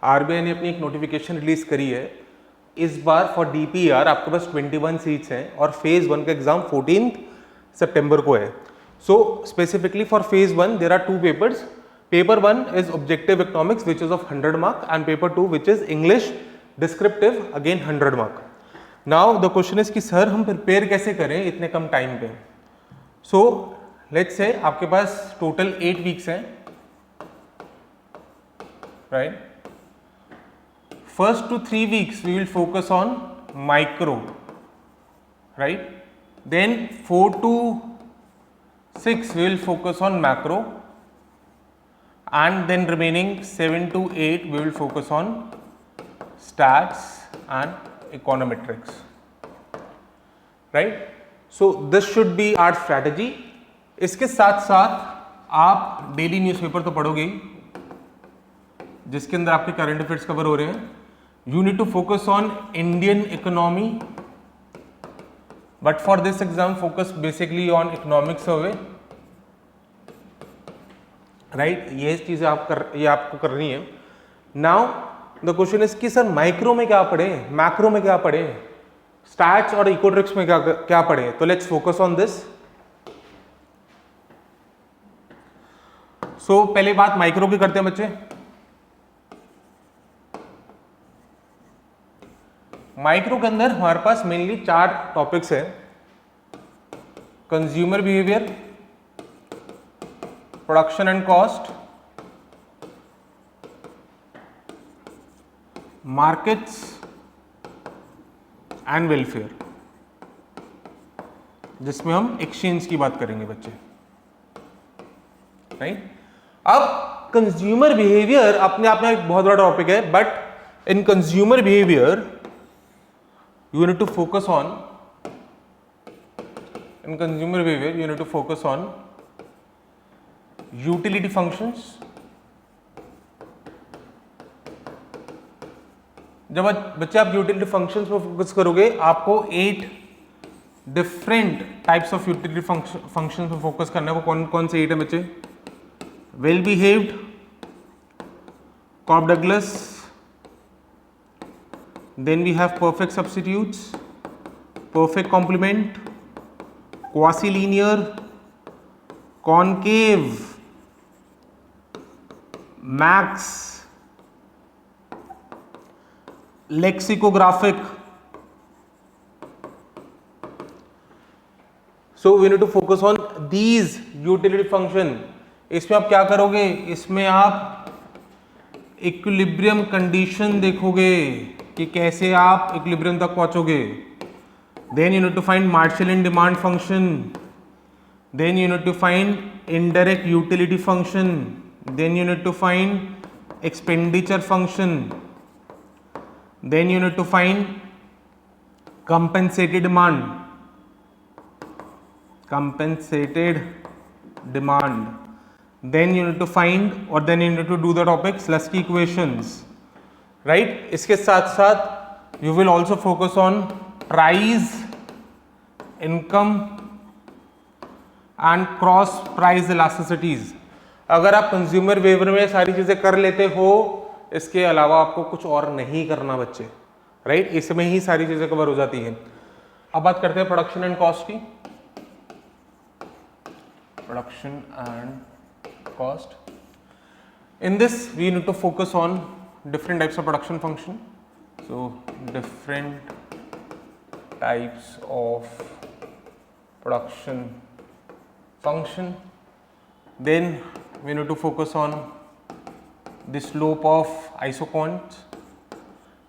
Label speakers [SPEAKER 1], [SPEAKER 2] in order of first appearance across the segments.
[SPEAKER 1] RBI ने अपनी एक नोटिफिकेशन रिलीज करी है इस बार फॉर डीपीआर आपके पास 21 सीट्स हैं और फेज 1 का एग्जाम 14 सितंबर को है. So specifically for phase 1 there are 2 papers. Paper 1 is objective economics which is of 100 mark and paper 2 which is English descriptive again 100 mark. Now the question is कि sir हम prepare कैसे करें इतने कम time पे. So let's say आपके पास total 8 weeks हैं, right. First to 3 weeks we will focus on micro, right. Then 4 to 6 we will focus on macro, and then remaining 7 to 8 we will focus on stats and econometrics, right. So this should be our strategy. इसके साथ साथ आप daily newspaper तो पढ़ोगे ही, जिसके अंदर आपके current affairs cover हो रहे हैं. You need to focus on Indian economy, but for this exam focus basically on economic survey, right. ये चीजें ये आपको करनी है. Now the question is कि सर माइक्रो में क्या पढ़े, मैक्रो में क्या पढ़े, स्टैट्स और इकोनॉमिक्स में क्या पढ़े. तो लेट्स फोकस ऑन दिस. सो पहले बात माइक्रो की करते हैं बच्चे. माइक्रो के अंदर हमारे पास मेनली 4 टॉपिक्स हैं. Consumer behaviour, production and cost, markets and welfare, जिसमें हम एक्सचेंज की बात करेंगे बच्चे, राइट. अब कंज्यूमर बिहेवियर अपने आप में एक बहुत बड़ा टॉपिक है, but in consumer behaviour you need to focus on, in consumer behavior you need to focus on utility functions. जब बच्चे आप यूटिलिटी फंक्शंस पर फोकस करोगे, आपको 8 different types of utility functions पर फोकस करना है. वो कौन कौन से 8 है बच्चे? Well behaved, Cobb Douglas, then we have perfect substitutes, perfect complement, quasi-linear, concave, max, lexicographic. So we need to focus on these utility function. इसमें आप क्या करोगे? इसमें आप इक्विलिब्रियम कंडीशन देखोगे कि कैसे आप इक्विलिब्रियम तक पहुंचोगे. Then you need to find Marshallian demand function, then you need to find indirect utility function, then you need to find expenditure function, then you need to find compensated demand, then you need to find or then you need to do the topic Slutsky equations, right. इसके साथ साथ you will also focus on price, income and cross price elasticities. अगर आप consumer behaviour में सारी चीजें कर लेते हो, इसके अलावा आपको कुछ और नहीं करना बच्चे, राइट. इसमें ही सारी चीजें कवर हो जाती हैं. अब बात करते हैं प्रोडक्शन एंड कॉस्ट की. Production and cost. In this we need to focus on different types of production function. So different types of production function. Then we need to focus on the slope of isoquants.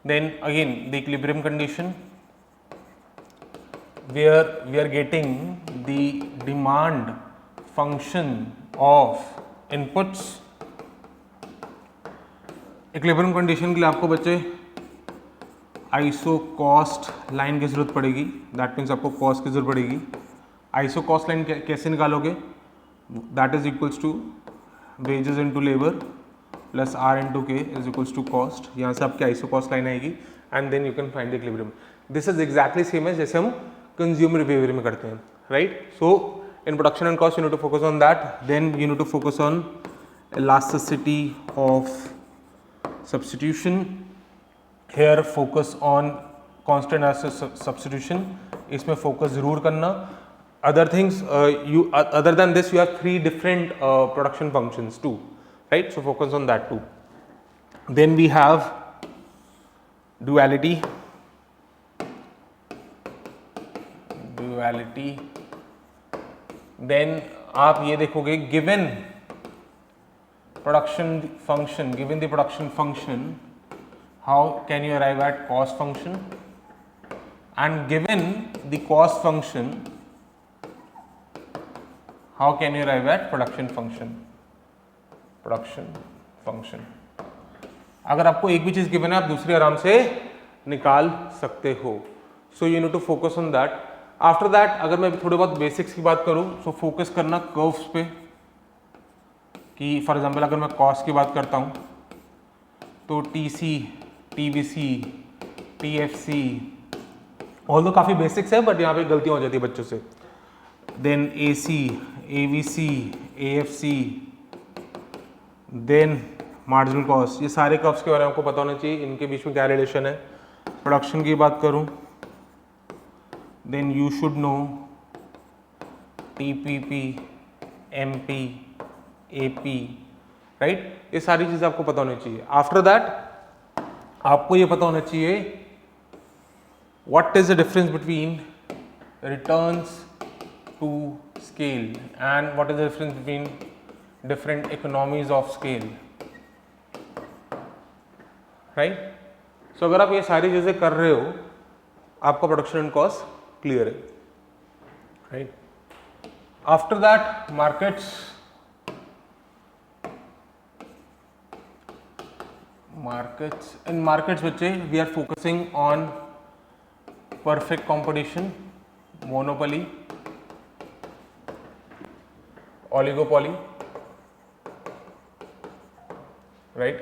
[SPEAKER 1] Then again the equilibrium condition, where we are getting the demand function of inputs. Equilibrium condition के लिए आपको बच्चे iso cost line की जरूरत पड़ेगी. That means आपको cost की जरूरत पड़ेगी. आइसो कॉस्ट लाइन कैसे निकालोगे? That is equals to wages into labour plus R into K is equals to cost. यहाँ से आपकी आइसो कॉस्ट लाइन आएगी and then you can find the equilibrium. This is exactly same as जैसे हम consumer behaviour में करते हैं, right. So in production and cost you need to focus on that. Then you need to focus on elasticity of substitution, here focus on constant as substitution, इसमें focus जरूर करना. Other things, you other than this you have 3 different production functions too, right? So focus on that too. Then we have duality. Then आप ये देखोगे given production function, how can you arrive at cost function, and given the cost function, how can you arrive at production function. अगर आपको एक भी चीज given है आप दूसरी आराम से निकाल सकते हो. So you need to focus on that. After that अगर मैं थोड़े बहुत बेसिक्स की बात करूं, सो फोकस करना कर्व्स पे, कि फॉर एग्जांपल अगर मैं कॉस्ट की बात करता हूं तो टीसी, टीवीसी, टीएफसी, ऑल्दो काफी बेसिक्स है बट यहाँ पे गलतियां हो जाती है बच्चों से. Then AC, AVC, AFC, then marginal cost. ये सारे कर्व्स के बारे में आपको पता होना चाहिए, इनके बीच में क्या रिलेशन है. प्रोडक्शन की बात करूं, then you should know TPP, MP, AP, right. ये सारी चीजें आपको पता होनी चाहिए. आफ्टर दैट आपको ये पता होना चाहिए what is the difference between returns to scale and what is the difference between different economies of scale, right. So अगर आप ये सारी चीजें कर रहे हो आपका प्रोडक्शन एंड कॉस्ट क्लियर है, right. After that markets in markets बच्चे we are focusing on perfect competition, monopoly, oligopoly, right,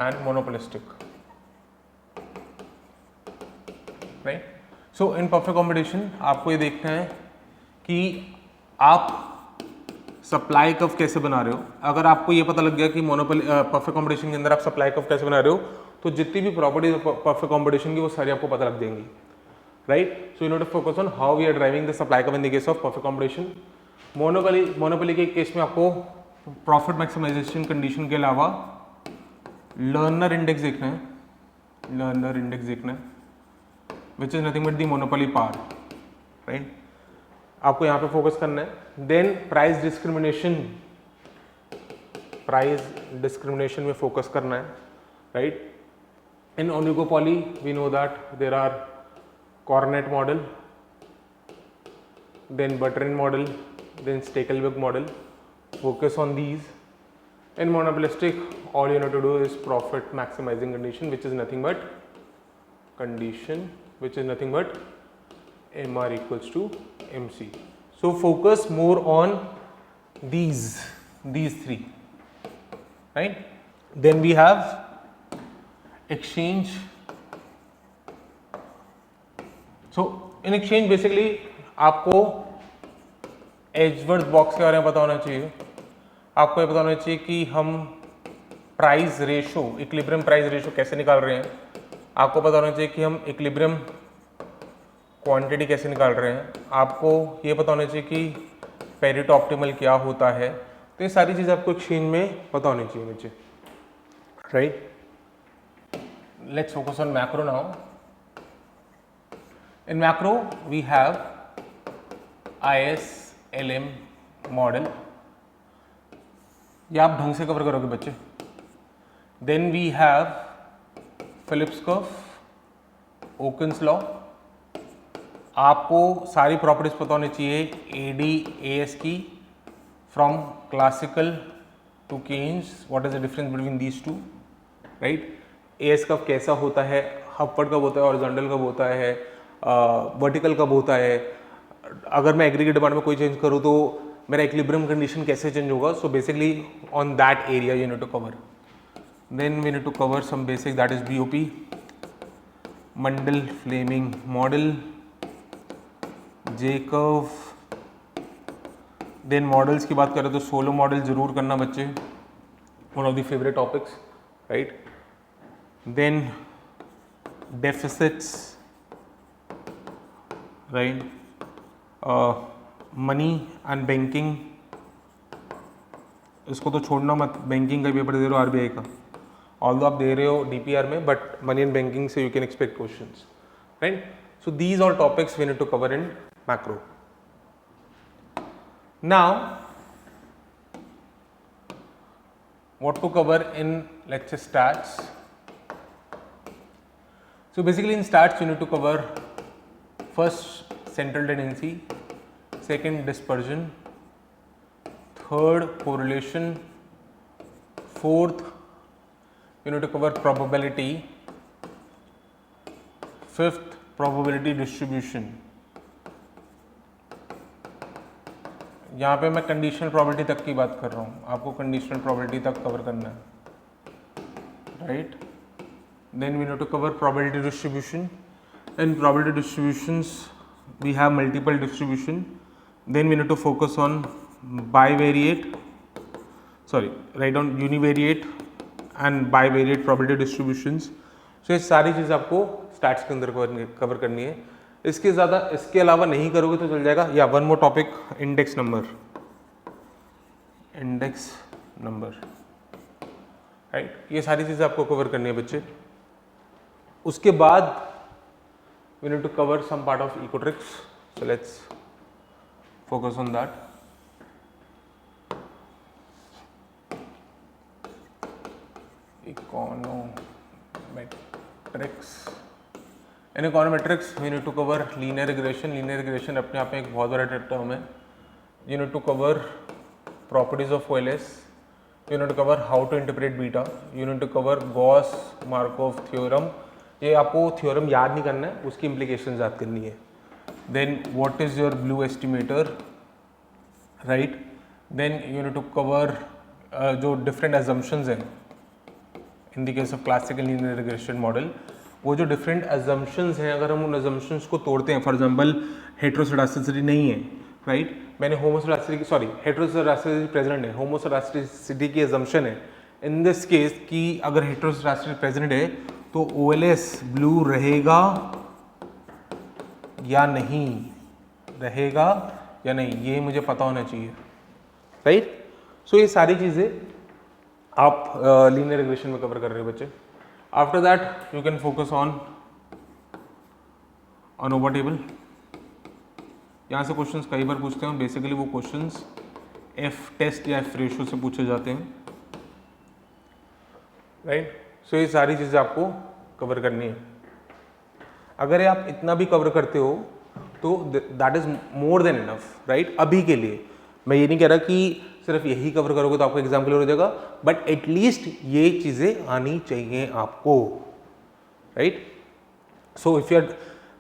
[SPEAKER 1] and monopolistic, right. So in perfect competition आपको ये देखना है कि आप सप्लाई कर्व कैसे बना रहे हो. अगर आपको ये पता लग गया कि मोनोपोली परफेक्ट कंपटीशन के अंदर आप सप्लाई कर्व कैसे बना रहे हो तो जितनी भी प्रॉपर्टीज परफेक्ट कंपटीशन की वो सारी आपको पता लग जाएंगी, right. So you need to focus on how we are driving the supply curve in the case of perfect competition. Monopoly के केस में आपको प्रॉफिट मैक्सिमाइजेशन कंडीशन के अलावा लर्नर इंडेक्स देखना है, which is nothing but the monopoly power, right. आपको यहाँ पे फोकस करना है. देन प्राइस डिस्क्रिमिनेशन में फोकस करना है, right. In oligopoly we know that there are Cournot model, then Bertrand model, then Stackelberg model. Focus on these. In monopolistic all you need to do is profit maximising condition which is nothing but MR equals to MC. So focus more on these 3, right. Then we have exchange. So in exchange basically आपको Edgeworth box के बारे में पता होना चाहिए. आपको ये पता होना चाहिए कि हम price ratio, equilibrium price ratio कैसे निकाल रहे हैं. आपको पता होना चाहिए कि हम इक्विलिब्रियम क्वांटिटी कैसे निकाल रहे हैं. आपको ये पता होना चाहिए कि पेरिटो ऑप्टिमल क्या होता है. तो ये सारी चीज़ आपको एक्सचेंज में पता होनी चाहिए नीचे, right. Let's focus on macro now. In macro we have ISLM model. ये आप ढंग से कवर करोगे बच्चे. Then we have Phillips curve, Okun's law. आपको सारी प्रॉपर्टीज पता होनी चाहिए AD/AS की, from classical to Keynes. What is the difference between these two, right. AS कब कैसा होता है, अपवर्ड कब होता है, हॉरिजॉन्टल कब होता है, वर्टिकल कब होता है. अगर मैं एग्रीगेट डिमांड में कोई चेंज करूँ तो मेरा इक्विलिब्रियम कंडीशन कैसे चेंज होगा. So basically on that area you need to cover. Then we need to cover some basic, that is BOP, Mundell Fleming model, J curve. Then models की बात करें तो सोलो मॉडल जरूर करना बच्चे, one of the favourite topics, right. then deficits, right, money and banking, इसको तो छोड़ना मत, बैंकिंग का पेपर दे रहे हो आरबीआई का, ऑल्दो आप दे रहे हो डीपीआर में, बट मनी एंड बैंकिंग से you can expect questions, right. So these all topics we need to cover in macro. Now what to cover in, let's say, stats. So basically in stats you need to cover first central tendency, second dispersion, third correlation, fourth you need to cover probability, fifth probability distribution. यहाँ पे मैं conditional probability तक की बात कर रहा हूँ, आपको कंडीशनल प्रोबेबिलिटी तक कवर करना है, right. Then we need to cover probability distribution. In probability distributions we have multiple distribution. Then we need to focus on bivariate, sorry, write down univariate and bivariate probability distributions. So ये सारी चीज़ आपको stats के अंदर cover करनी है. इसके अलावा नहीं करोगे तो चल जाएगा. या one more topic, index number, right. ये सारी चीज़ें आपको कवर करनी है बच्चे. उसके बाद we need to cover some part of econometrics. So let's focus on that. Econometrics. In econometrics we need to cover linear regression. Linear regression अपने आप में एक बहुत बड़ा टर्म है. You need to cover properties of OLS. You need to cover how to interpret beta. You need to cover Gauss Markov theorem. ये आपको theorem याद नहीं करना है, उसकी इम्प्लीकेशन याद करनी है. Then what is your blue estimator, right. Then you need to cover जो डिफरेंट एजम्पशंस हैं in the case of classical linear regression model. वो जो डिफरेंट एजम्पशंस हैं, अगर हम उन एजम्पशंस को तोड़ते हैं, फॉर एग्जांपल हेट्रोसेडास्टिसिटी नहीं है, राइट. मैंने होमोसेडास्टिसिटी, सॉरी, हेट्रोसेडास्टिसिटी प्रेजेंट है, होमोसेडास्टिसिटी की एजम्पशन है. इन दिस केस कि अगर हेट्रोसेडास्टिसिटी प्रेजेंट है तो ओएलएस ब्लू रहेगा या नहीं, ये मुझे पता होना चाहिए, राइट. सो ये सारी चीज़ें आप लीनियर रिग्रेशन में कवर कर रहे हो बच्चे. After that you can focus on ANOVA table. यहाँ से क्वेश्चंस कई बार पूछते हैं. बेसिकली वो क्वेश्चंस एफ टेस्ट या एफ रेशो से पूछे जाते हैं, राइट. सो ये सारी चीज़ें आपको कवर करनी है. अगर आप इतना भी कवर करते हो तो that is more than enough, right. अभी के लिए मैं ये नहीं कह रहा कि सिर्फ यही कवर करोगे तो आपको एग्जाम क्लियर हो जाएगा, बट एटलीस्ट ये चीज़ें आनी चाहिए आपको, right. So if you are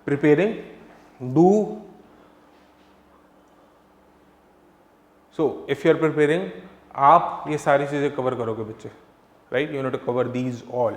[SPEAKER 1] preparing, आप ये सारी चीज़ें कवर करोगे बच्चे, right. You need to cover these all.